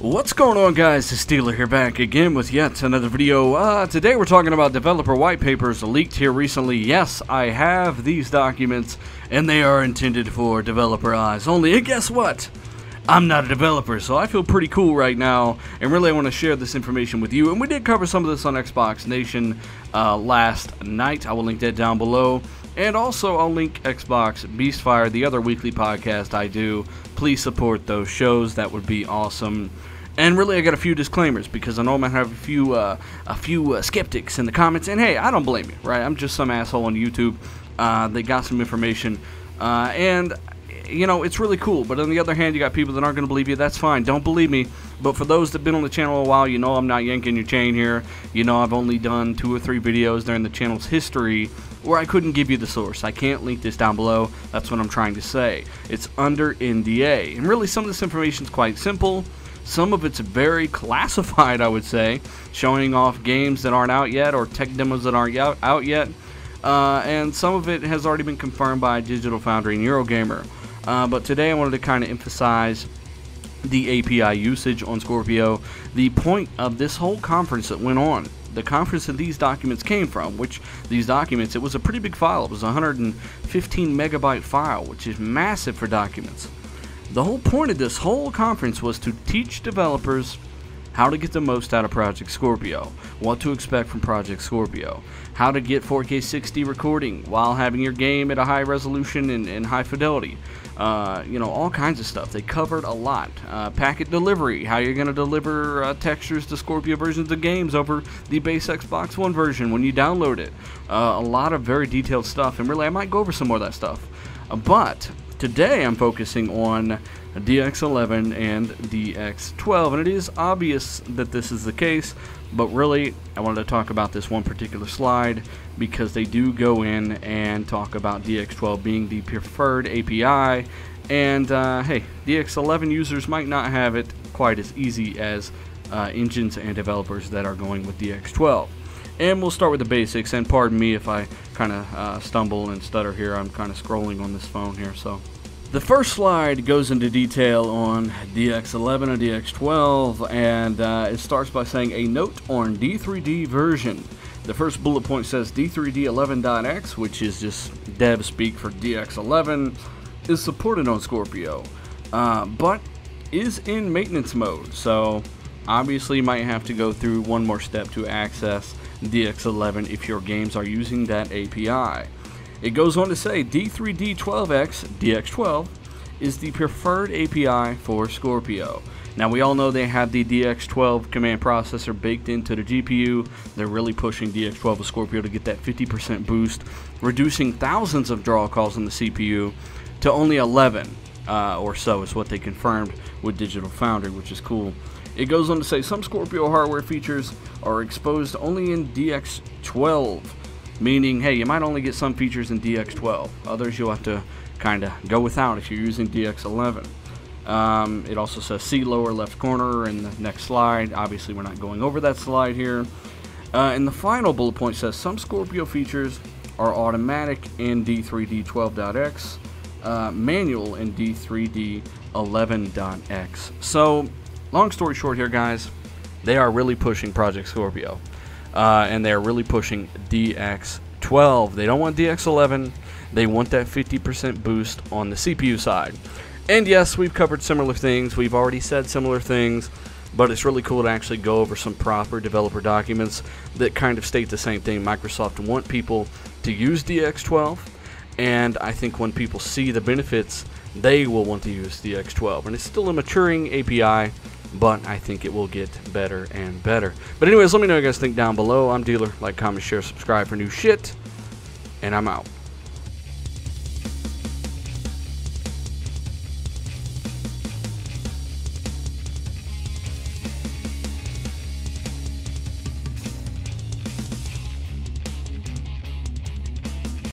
What's going on, guys? It's Steeler here, back again with yet another video. Today we're talking about developer white papers leaked here recently. Yes, I have these documents and they are intended for developer eyes only. And guess what? I'm not a developer, so I feel pretty cool right now, and really I want to share this information with you. And we did cover some of this on Xbox Nation last night. I will link that down below. And also, I'll link Xbox Beastfire, the other weekly podcast I do. Please support those shows. That would be awesome. And really, I got a few disclaimers because I know I might have a few skeptics in the comments. And hey, I don't blame you, right? I'm just some asshole on YouTube that got some information. And you know, it's really cool. But on the other hand, you got people that aren't going to believe you. That's fine. Don't believe me. But for those that have been on the channel a while, you know I'm not yanking your chain here. You know I've only done 2 or 3 videos during the channel's history where I couldn't give you the source. I can't link this down below. That's what I'm trying to say. It's under NDA. And really, some of this information is quite simple. Some of it's very classified, I would say, showing off games that aren't out yet or tech demos that aren't out yet. And some of it has already been confirmed by Digital Foundry and Eurogamer. But today I wanted to kind of emphasize the API usage on Scorpio, the point of this whole conference that went on, the conference that these documents came from, which these documents, it was a pretty big file. It was a 115 megabyte file, which is massive for documents. The whole point of this whole conference was to teach developers how to get the most out of Project Scorpio, what to expect from Project Scorpio, how to get 4K 60 recording while having your game at a high resolution and high fidelity, you know, all kinds of stuff. They covered a lot. Packet delivery, how you're going to deliver textures to Scorpio versions of games over the base Xbox One version when you download it. A lot of very detailed stuff, and really I might go over some more of that stuff. But today I'm focusing on DX11 and DX12, and it is obvious that this is the case, but really I wanted to talk about this one particular slide because they do go in and talk about DX12 being the preferred API, and hey, DX11 users might not have it quite as easy as engines and developers that are going with DX12. And we'll start with the basics, and pardon me if I kind of stumble and stutter here. I'm kind of scrolling on this phone here. So the first slide goes into detail on DX11 and DX12, and it starts by saying a note on D3D version. The first bullet point says D3D11.x, which is just dev speak for DX11, is supported on Scorpio, but is in maintenance mode. So obviously you might have to go through one more step to access DX11 if your games are using that API. It goes on to say D3D12X DX12 is the preferred API for Scorpio. Now we all know they have the DX12 command processor baked into the GPU. They're really pushing DX12 with Scorpio to get that 50% boost, reducing thousands of draw calls on the CPU to only 11 or so is what they confirmed with Digital Foundry, which is cool. It goes on to say some Scorpio hardware features are exposed only in DX12, meaning, hey, you might only get some features in DX12. Others you'll have to kind of go without if you're using DX11. It also says see lower left corner in the next slide. Obviously, we're not going over that slide here. And the final bullet point says some Scorpio features are automatic in D3D12.x, manual in D3D11.x. So, long story short here, guys, they are really pushing Project Scorpio, and they're really pushing DX12. They don't want DX11. They want that 50% boost on the CPU side. And yes, we've covered similar things. We've already said similar things, but it's really cool to actually go over some proper developer documents that kind of state the same thing. Microsoft want people to use DX12, and I think when people see the benefits, they will want to use DX12. And it's still a maturing API, but I think it will get better and better. But anyways, let me know what you guys think down below. I'm Dealer. Like, comment, share, subscribe for new shit, and I'm out.